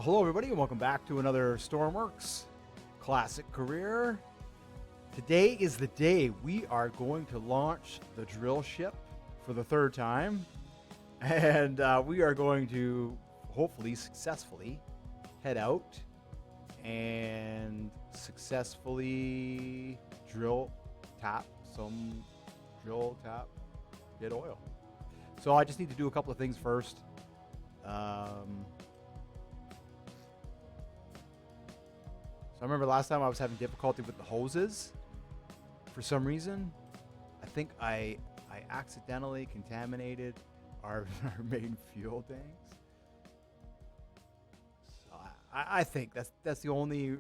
Hello, everybody, and welcome back to another Stormworks Classic Career. Today is the day we are going to launch the drill ship for the third time, and we are going to hopefully successfully head out and successfully tap, get oil. So I just need to do a couple of things first. So I remember last time I was having difficulty with the hoses for some reason. I think I accidentally contaminated our main fuel tanks. So I think that's the only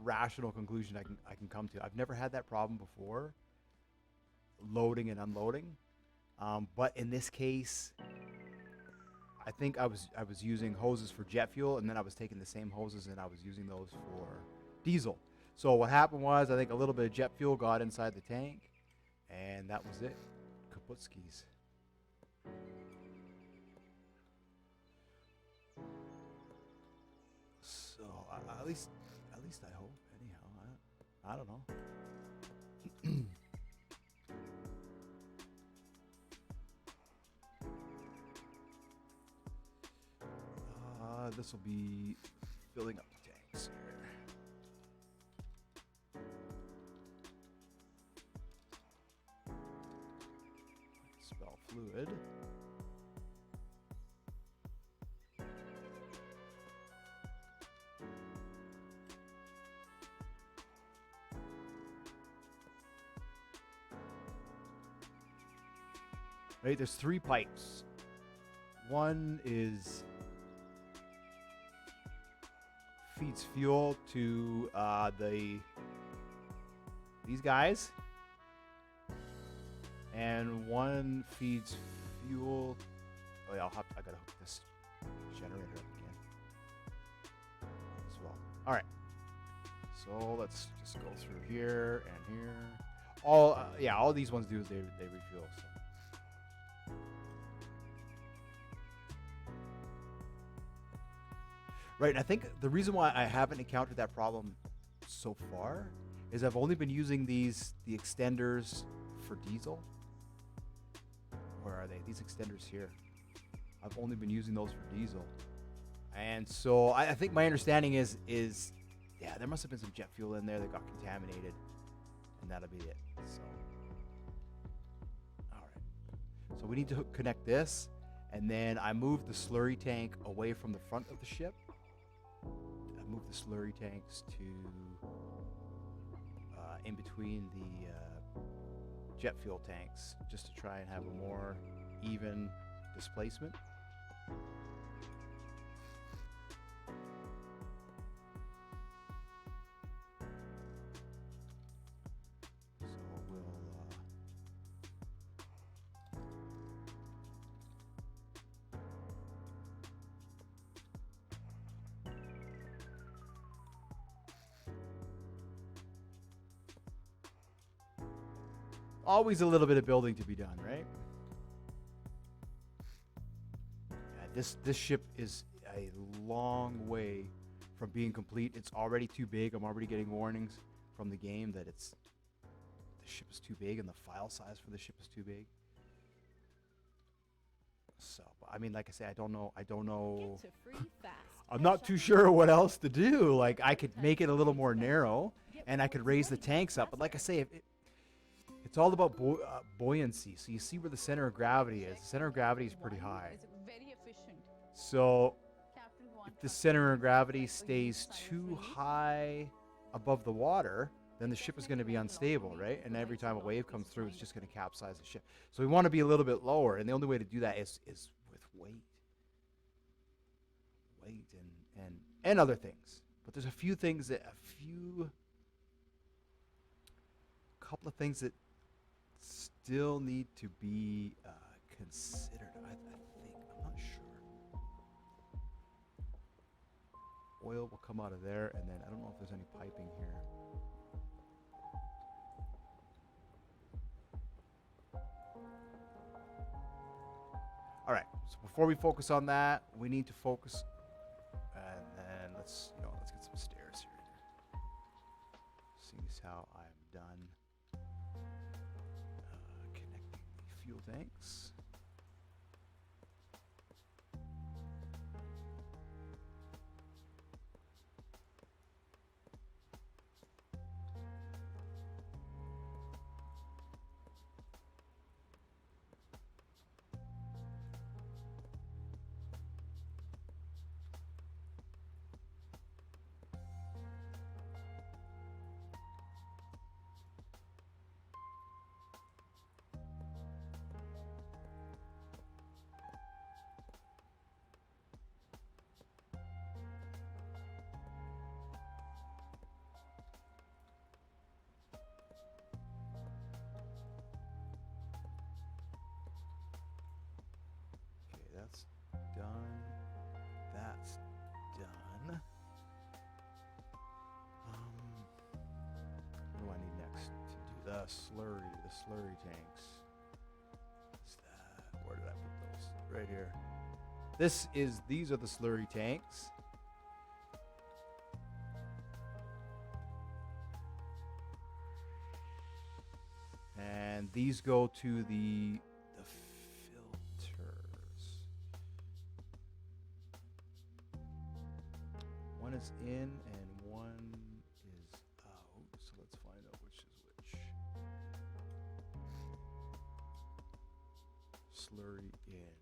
rational conclusion I can come to. I've never had that problem before, loading and unloading. But in this case, I think I was using hoses for jet fuel, and then I was taking the same hoses and I was using those for diesel. So what happened was, I think a little bit of jet fuel got inside the tank, and that was it. Kaputskis. So at least I hope. Anyhow, I don't know. This will be filling up the tanks here. Spell fluid. Right, there's 3 pipes. One feeds fuel to these guys, and one feeds fuel. Oh yeah, I gotta hook this generator up again as well. All right, so let's just go through here and here. All these ones do is they refuel. So. Right, and I think the reason why I haven't encountered that problem so far is I've only been using the extenders for diesel. Where are they? These extenders here. I've only been using those for diesel. And so I think my understanding is yeah, there must have been some jet fuel in there that got contaminated, and that'll be it. So, all right. So we need to connect this, and then I moved the slurry tank away from the front of the ship. Move the slurry tanks to in between the jet fuel tanks, just to try and have a more even displacement. So we'll always a little bit of building to be done, right? Yeah, this ship is a long way from being complete. It's already too big. I'm already getting warnings from the game that the ship is too big and the file size for the ship is too big. So, I mean, like I say, I don't know. I'm not too sure what else to do. Like, I could make it a little more narrow, and I could raise the tanks up. But like I say, it's all about buoyancy. So you see where the center of gravity is. The center of gravity is pretty high. So if the center of gravity stays too high above the water, then the ship is going to be unstable, right? And every time a wave comes through, it's just going to capsize the ship. So we want to be a little bit lower, and the only way to do that is with weight and other things. But there's a couple of things that still need to be considered. I think, I'm not sure. Oil will come out of there, and then I don't know if there's any piping here. All right, so before we focus on that, we need to focus, and then let's get some stairs here. Seeing as how I'm done connecting the fuel tanks. That's done. That's done. What do I need next to do the slurry tanks? What's that? Where did I put those? Right here. These are the slurry tanks. And these go to the one is in and one is out. So let's find out which is which. Slurry in.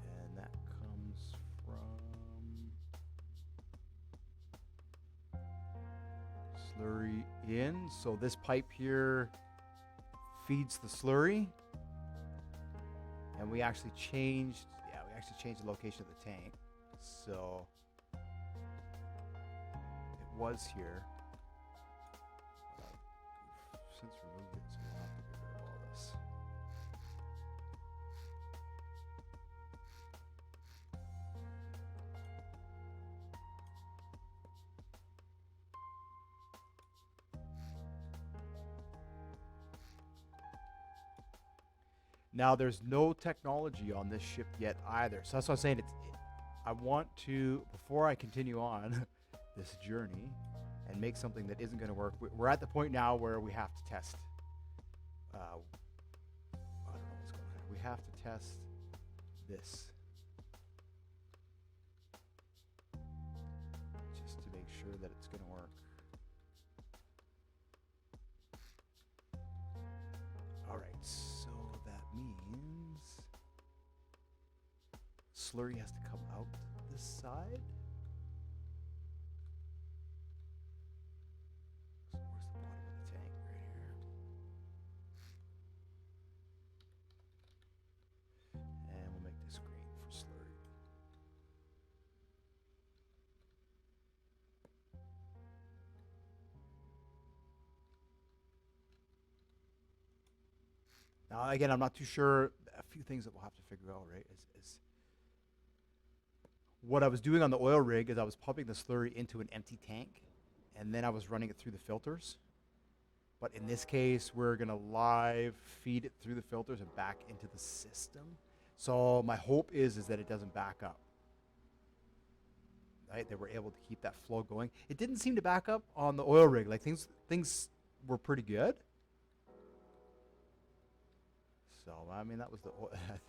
And that comes from slurry in. So this pipe here feeds the slurry. And we actually changed the location of the tank. So it was here. Since removed it, so we'll have to get rid of all this. Now there's no technology on this ship yet either. So that's what I'm saying. I want to, before I continue on this journey and make something that isn't going to work, we're at the point now where we have to test. I don't know what's going on. We have to test this. Just to make sure that it's going to work. All right, so that means slurry has to come out this side. So where's the bottom of the tank? Right here. And we'll make this green for slurry. Now again, I'm not too sure. A few things that we'll have to figure out, right, is what I was doing on the oil rig is I was pumping the slurry into an empty tank, and then I was running it through the filters. But in this case, we're going to live feed it through the filters and back into the system. So my hope is that it doesn't back up. Right? That we're able to keep that flow going. It didn't seem to back up on the oil rig. Like things were pretty good. So I mean that was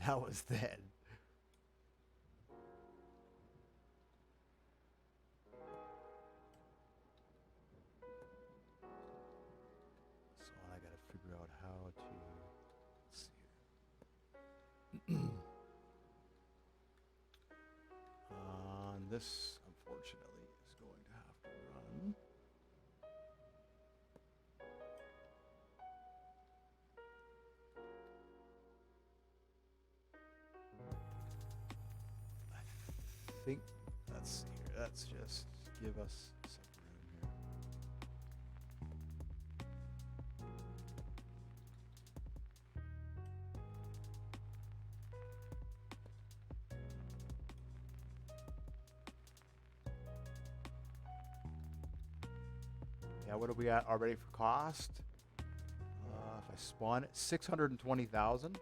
that was then. Out how to, let's see here. This unfortunately is going to have to run. I think let's see here. Let's just give us some room here. Yeah, what are we at already for cost? If I spawn it, 620,000.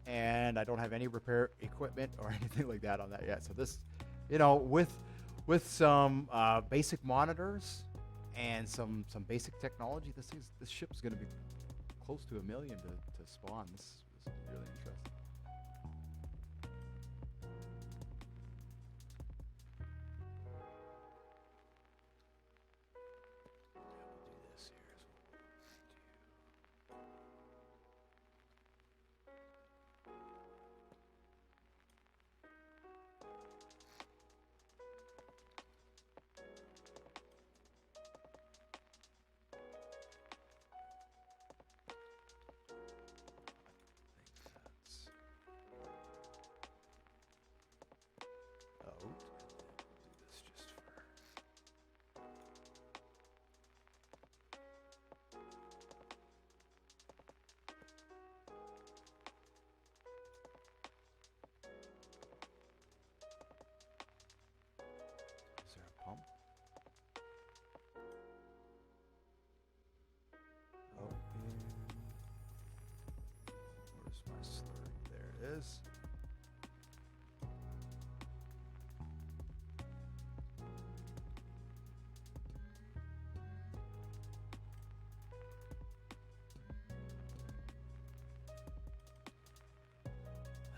and I don't have any repair equipment or anything like that on that yet. So this, you know, with some basic monitors and some basic technology, this ship is going to be close to 1 million to spawn. This is really interesting. Where's my slurry? There it is.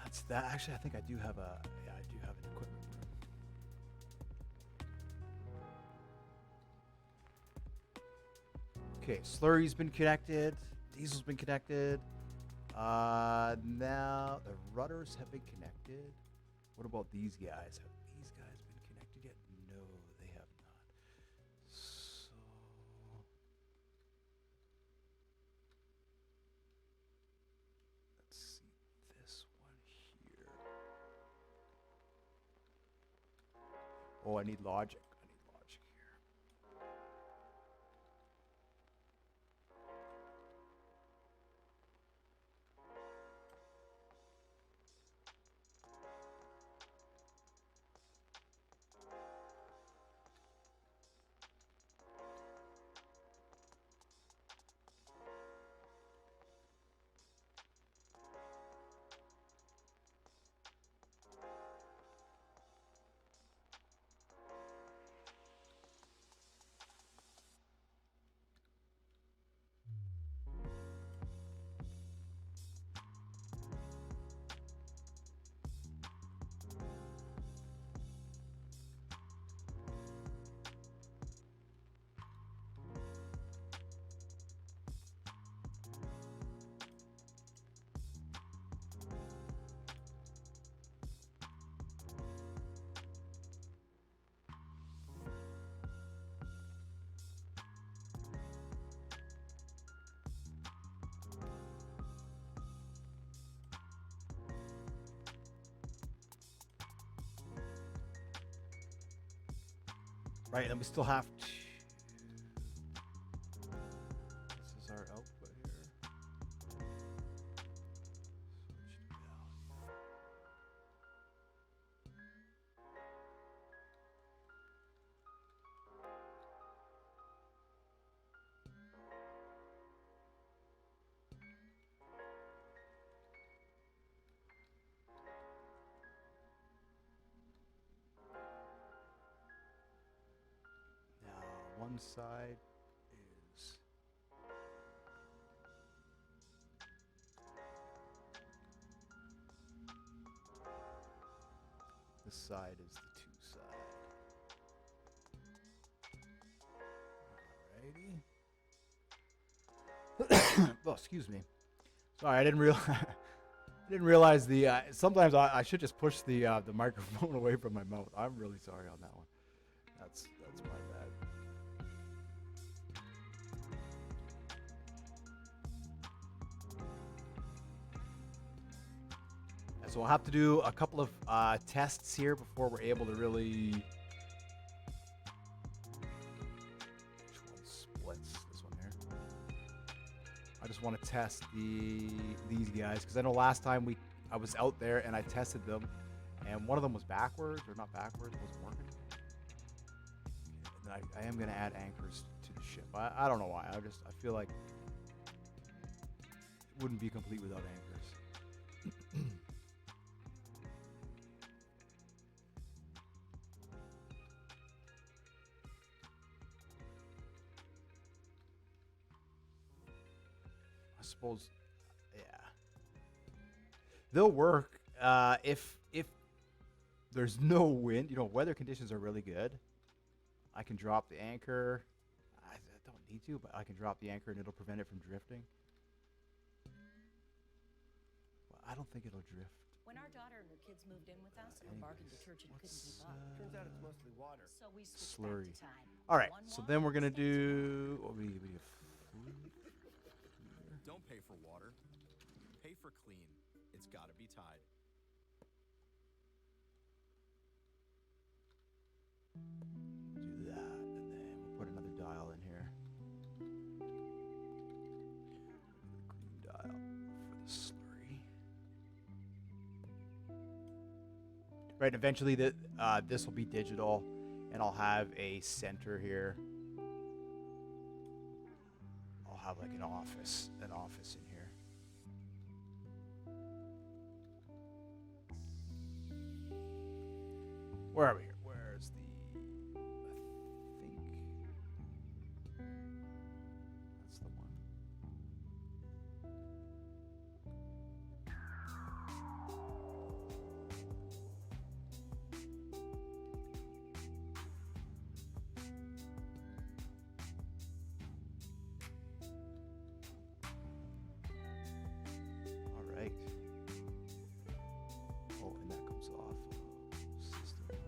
That's that. Actually, I think I do have a. Yeah, I do have an equipment room. Okay, slurry's been connected. Diesel's been connected. Now the rudders have been connected. What about these guys? Have these guys been connected yet? No, they have not. So let's see this one here. Oh, I need logic. I need logic here. Right, and we still have to. This is our output here. Switch to value. Now, one side is this side is the two side. Alrighty. Oh, excuse me. Sorry, I didn't realize. I didn't realize the. Sometimes I should just push the microphone away from my mouth. I'm really sorry on that one. That's my bad. So we'll have to do a couple of tests here before we're able to really. Which one splits? This one here. I just want to test these guys because I know last time I was out there and I tested them, and one of them was backwards or not backwards, wasn't working. And then I am going to add anchors to the ship. I don't know why. I feel like it wouldn't be complete without anchors. suppose, yeah. They'll work if there's no wind. You know, weather conditions are really good. I can drop the anchor. I don't need to, but I can drop the anchor and it'll prevent it from drifting. Well, I don't think it'll drift. When our daughter and her kids moved in with us, we bargained detergent couldn't keep up. Turns out it's mostly water. So we switched Slurry. back to time. All right, so then we're gonna do. What we Don't pay for water. Pay for clean. It's gotta be tied. do that, and then we'll put another dial in here. Clean dial for the slurry. Right, eventually this will be digital, and I'll have a center here. I'll have like an office in here. Where are we here? Where's the? I think that's the one. All right. Oh, and that comes off systems.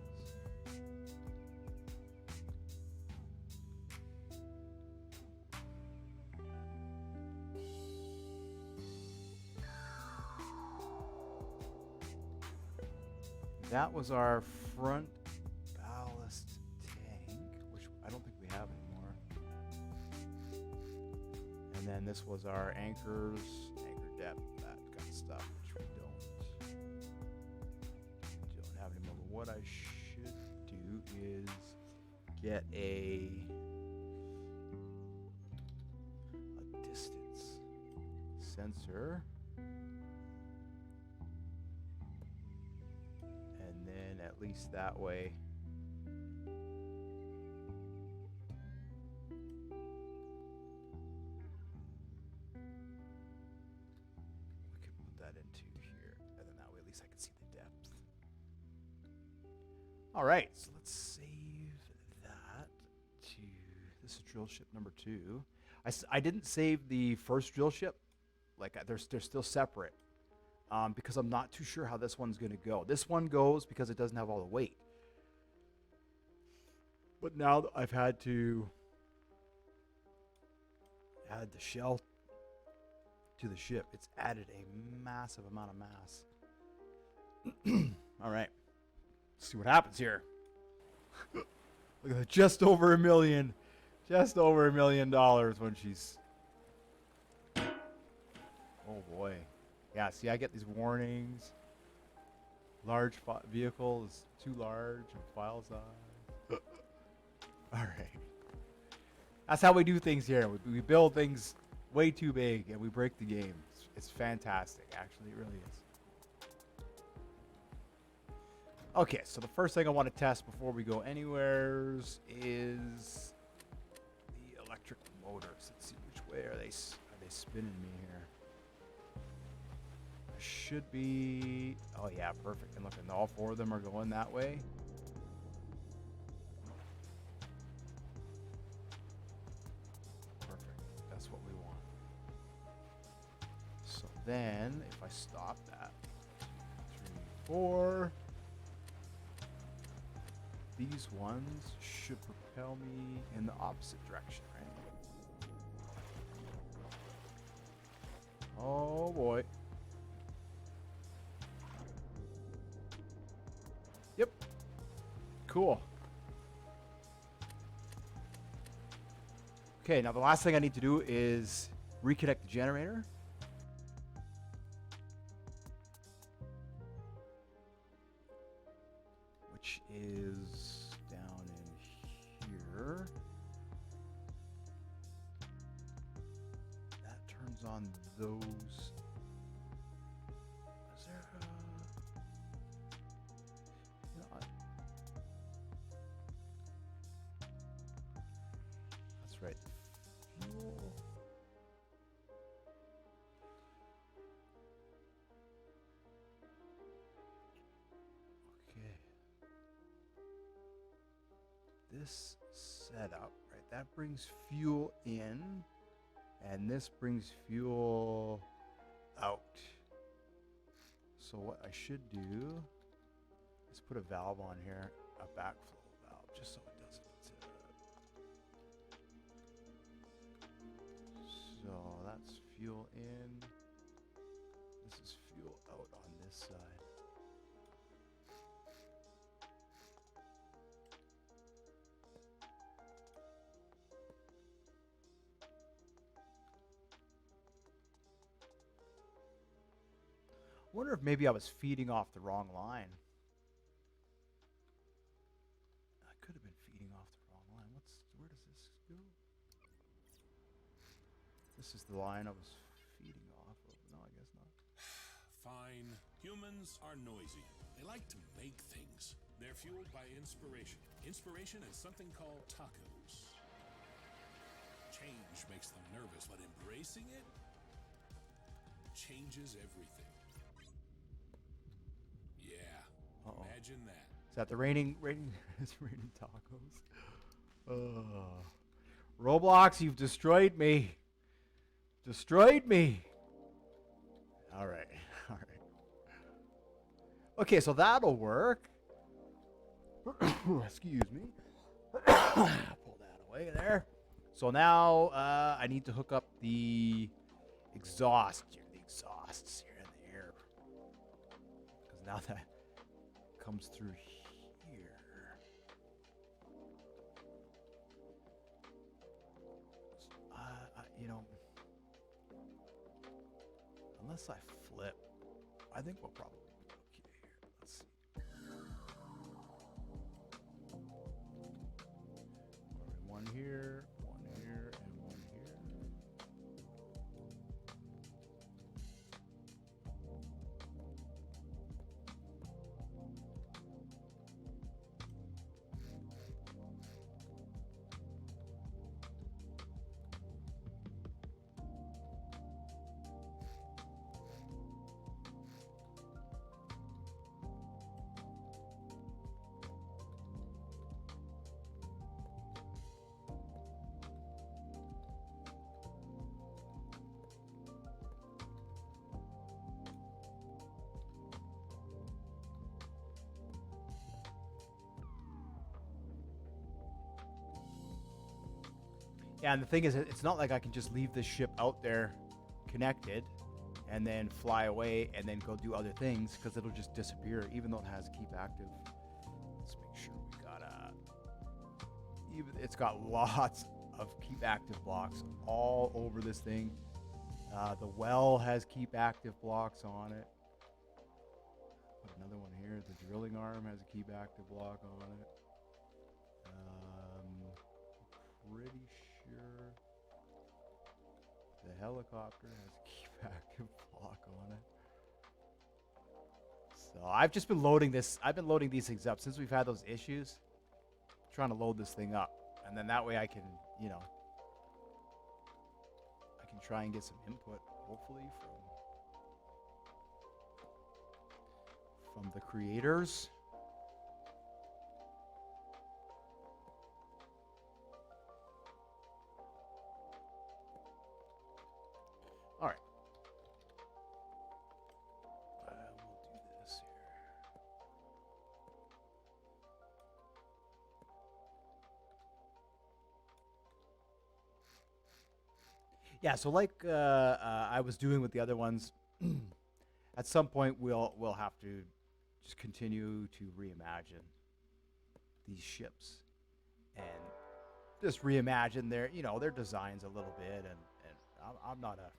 That was our front ballast tank, which I don't think we have anymore. And then this was our anchors, anchor depth, that kind of stuff, which we don't have anymore. But what I should do is get a distance sensor. And then at least that way we could put that into here, and then that way at least I can see the depth. All right, so let's save that to this is drill ship number 2. I didn't save the first drill ship, like they're still separate. Because I'm not too sure how this one's going to go. This one goes because it doesn't have all the weight. But now that I've had to add the shell to the ship, it's added a massive amount of mass. All right. Let's see what happens here. Look at that, just over $1 million. Just over $1 million when she's... Oh, boy. Yeah, see, I get these warnings. Large vehicle is too large and file size. All right. That's how we do things here. We build things way too big and we break the game. It's fantastic, actually. It really is. Okay, so the first thing I want to test before we go anywhere is the electric motors. Let's see which way are they spinning me here. Should be, oh yeah, perfect. And look, and all 4 of them are going that way. Perfect. That's what we want. So then, if I stop that, 2, 3, 4, these ones should propel me in the opposite direction, right? Oh boy. Yep. Cool. Okay, now the last thing I need to do is reconnect the generator. Which is down in here. That turns on those. Is there that's right. Fuel. this setup, right? That brings fuel in, and this brings fuel out. So what I should do is put a valve on here, a backflow valve, just so it doesn't. So that's fuel in. This is fuel out on this side. I wonder if maybe I was feeding off the wrong line. I could have been feeding off the wrong line. Where does this go? This is the line I was feeding off of. No, I guess not. Fine. Humans are noisy. They like to make things. They're fueled by inspiration. Inspiration is something called tacos. Change makes them nervous, but embracing it changes everything. Yeah. Uh-oh. Imagine that. Is that the raining it's raining tacos? Roblox, you've destroyed me. Destroyed me. All right. All right. Okay, so that'll work. Excuse me. Pull that away there. So now I need to hook up the exhaust here. The exhausts here in the air. Because now that comes through here. You know, unless I flip, I think we'll probably be okay here. Let's see. One here, and one here. Yeah, and the thing is, it's not like I can just leave this ship out there connected and then fly away and then go do other things, because it'll just disappear, even though it has keep active. Let's make sure we got it's got lots of keep active blocks all over this thing. The well has keep active blocks on it. Put another one here. The drilling arm has a keep active block on it. Pretty sure the helicopter has a keep active block on it. So I've just been loading this. I've been loading these things up since we've had those issues. Trying to load this thing up, and then that way I can, I can try and get some input, hopefully from the creators. All right. We'll do this here. Yeah, so like I was doing with the other ones, at some point we'll have to just continue to reimagine these ships and just reimagine their designs a little bit, and I'm not a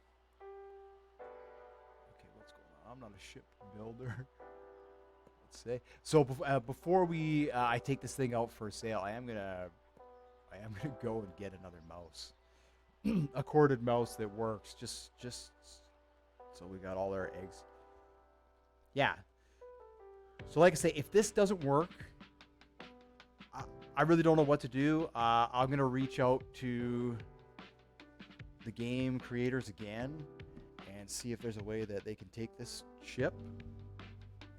what's going on? I'm not a ship builder. Let's say. So before I take this thing out for sale, I am gonna go and get another mouse, a corded mouse that works. Just so we got all our eggs. Yeah. So like I say, if this doesn't work, I really don't know what to do. I'm gonna reach out to the game creators again and see if there's a way that they can take this ship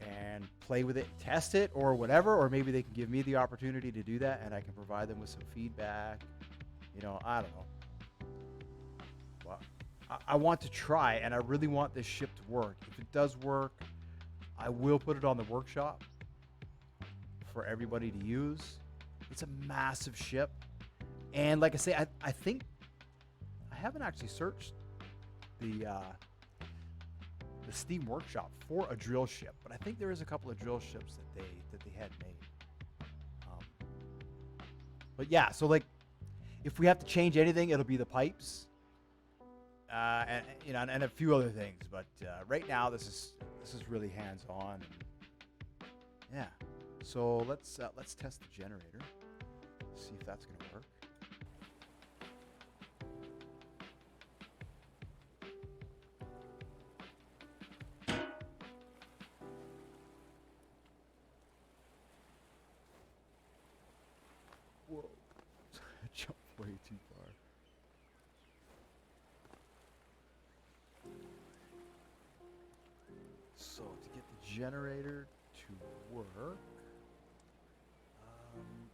and and play with it, test it, or whatever, or maybe they can give me the opportunity to do that, and I can provide them with some feedback. I don't know. Well, I want to try, and I really want this ship to work. If it does work, I will put it on the workshop for everybody to use. It's a massive ship, and like I say, I think I haven't actually searched the Steam Workshop for a drill ship, but I think there is a couple of drill ships that they had made. But yeah, so like, if we have to change anything, it'll be the pipes, and a few other things. But right now, this is really hands-on. Yeah. So let's test the generator. See if that's gonna work. Whoa. I jumped way too far. So to get the generator to work,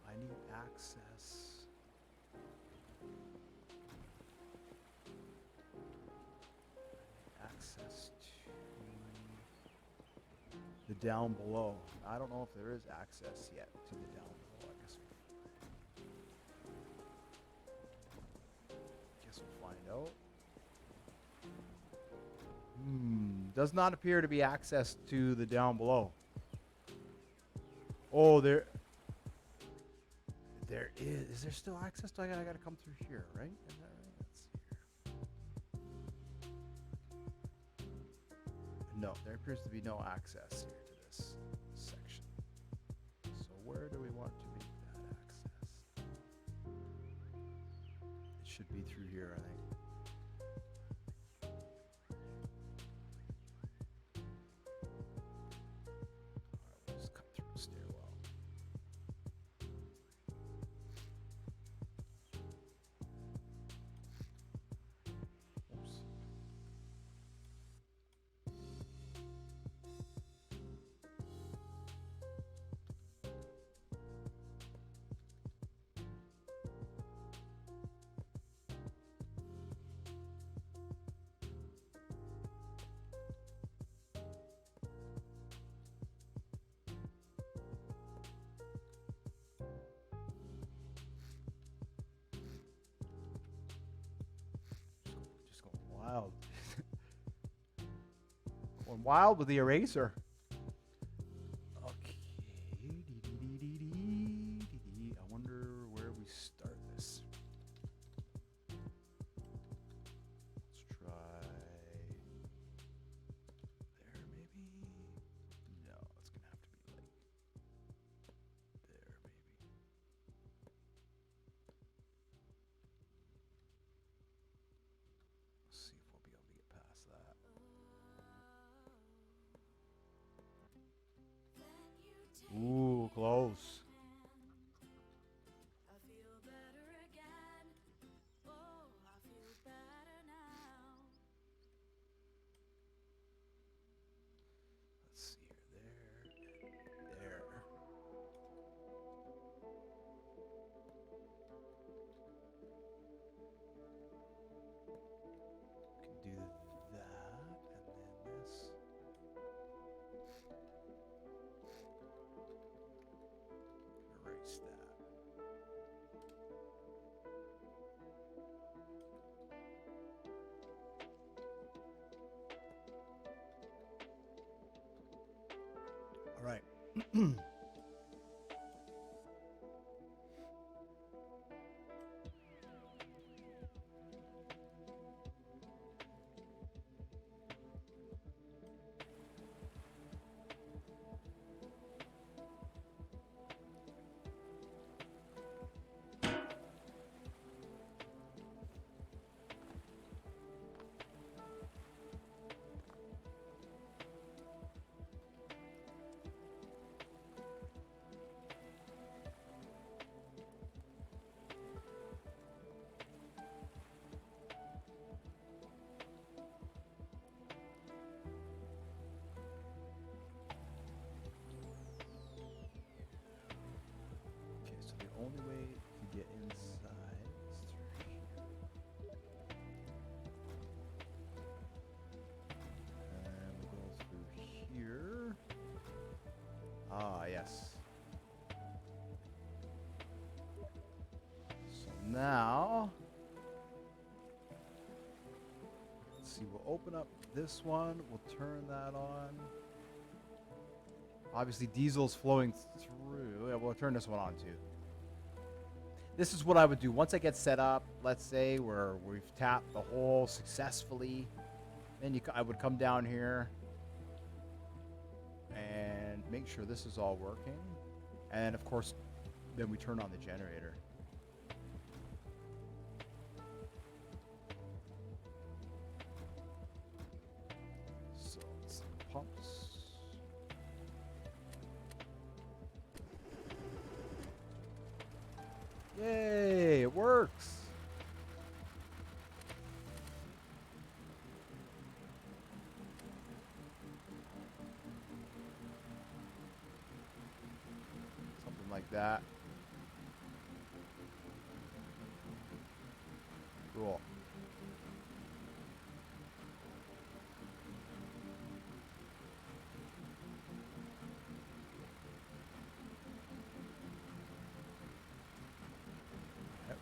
I need access. Access to the down below. I don't know if there is access yet to the down below. I guess we'll find out. Does not appear to be access to the down below. Oh, there is. Is there still access? I gotta come through here, right? Is that right? Let's see here. No, there appears to be no access here to this section. So where do we want to make that access? It should be through here, I think. Wild. Going wild with the eraser. Okay. I wonder where we start this. Let's try there, maybe. No, it's gonna have to be like there, maybe. Let's see if we'll be able to get past that. Ooh, close. Let's see here, there. Can do that, and then this. Erase that. All right. only way to get inside is through here. And we'll go through here. Ah, yes. So now, let's see, we'll open up this one, we'll turn that on. Obviously, diesel's flowing through. Yeah, we'll turn this one on too. This is what I would do. Once I get set up, let's say we've tapped the hole successfully, then I would come down here and make sure this is all working. And of course, then we turn on the generator. So let's pumps. Yay, it works. Something like that. Cool.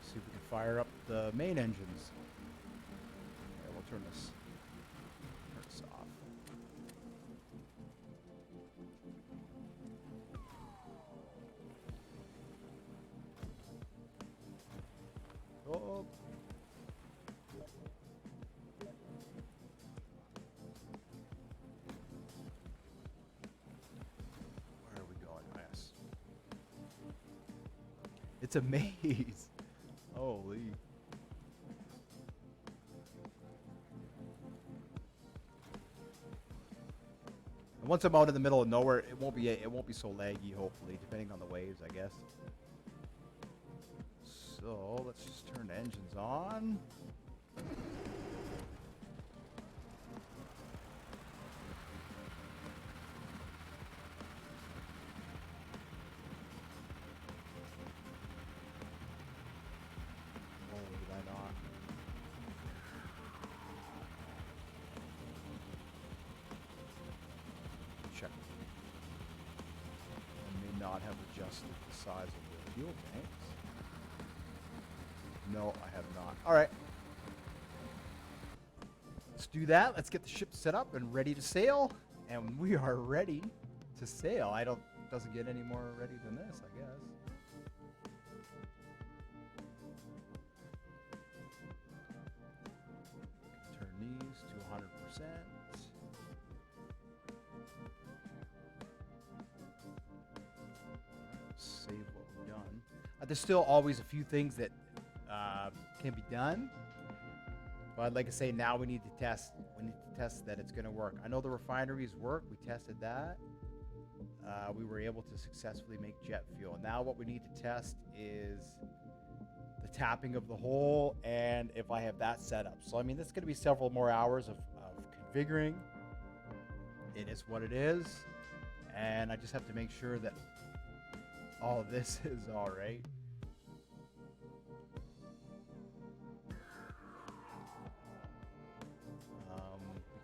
See if we can fire up the main engines. Okay, we'll turn this off. Oh. Where are we going? Yes. It's a maze. Holy. And once I'm out in the middle of nowhere, it won't be so laggy, hopefully, depending on the waves, I guess. So let's just turn the engines on. Check. I may not have adjusted the size of the fuel tanks. No, I have not. All right. Let's do that. Let's get the ship set up and ready to sail. And we are ready to sail. Doesn't get any more ready than this, I guess. Turn these to 100%. Save what we've done. There's still always a few things that can be done, but like I say, now we need to test. We need to test that it's going to work. I know the refineries work. We tested that. We were able to successfully make jet fuel. Now what we need to test is the tapping of the hole and if I have that set up. So I mean, that's going to be several more hours of configuring. It is what it is, and I just have to make sure that all of this is all right.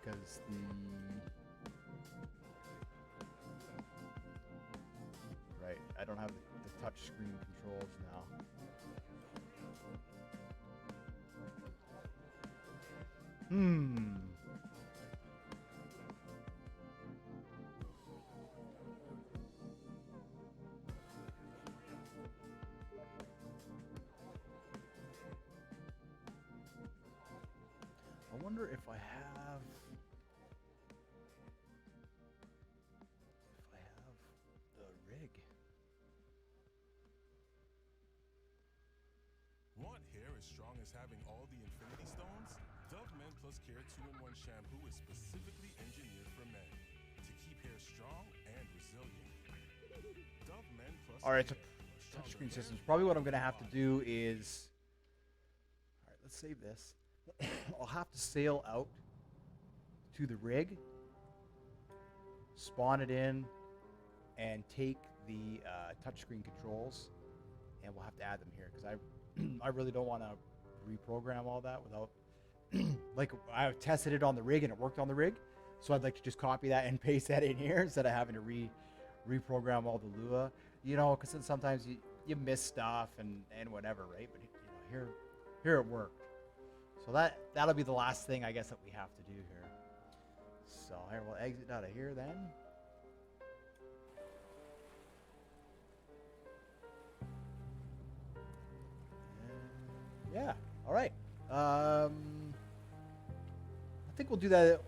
Because I don't have the touch screen controls now. I wonder if I have the rig. Want hair as strong as having all the Infinity Stones? Dove Men Plus Care 2-in-1 shampoo is specifically engineered for men to keep hair strong and resilient. Dove Men Plus All right, Care, so touchscreen systems. Probably what I'm gonna have to do is, all right, let's save this. I'll have to sail out to the rig, spawn it in, and take the touchscreen controls and we'll have to add them here because I really don't want to reprogram all that without like I tested it on the rig and it worked on the rig, so I'd like to just copy that and paste that in here instead of having to reprogram all the Lua, you know, because then sometimes you miss stuff and whatever, right? But you know, here it worked. So that'll be the last thing I guess that we have to do here. So here we'll exit out of here then. And yeah, all right. I think we'll do that.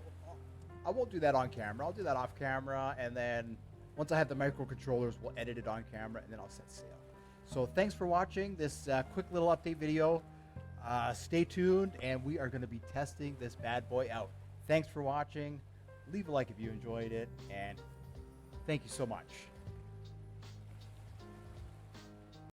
I won't do that on camera. I'll do that off camera, and then once I have the microcontrollers, we'll edit it on camera, and then I'll set sail. So thanks for watching this quick little update video. Stay tuned, and we are going to be testing this bad boy out. Thanks for watching. Leave a like if you enjoyed it, and thank you so much.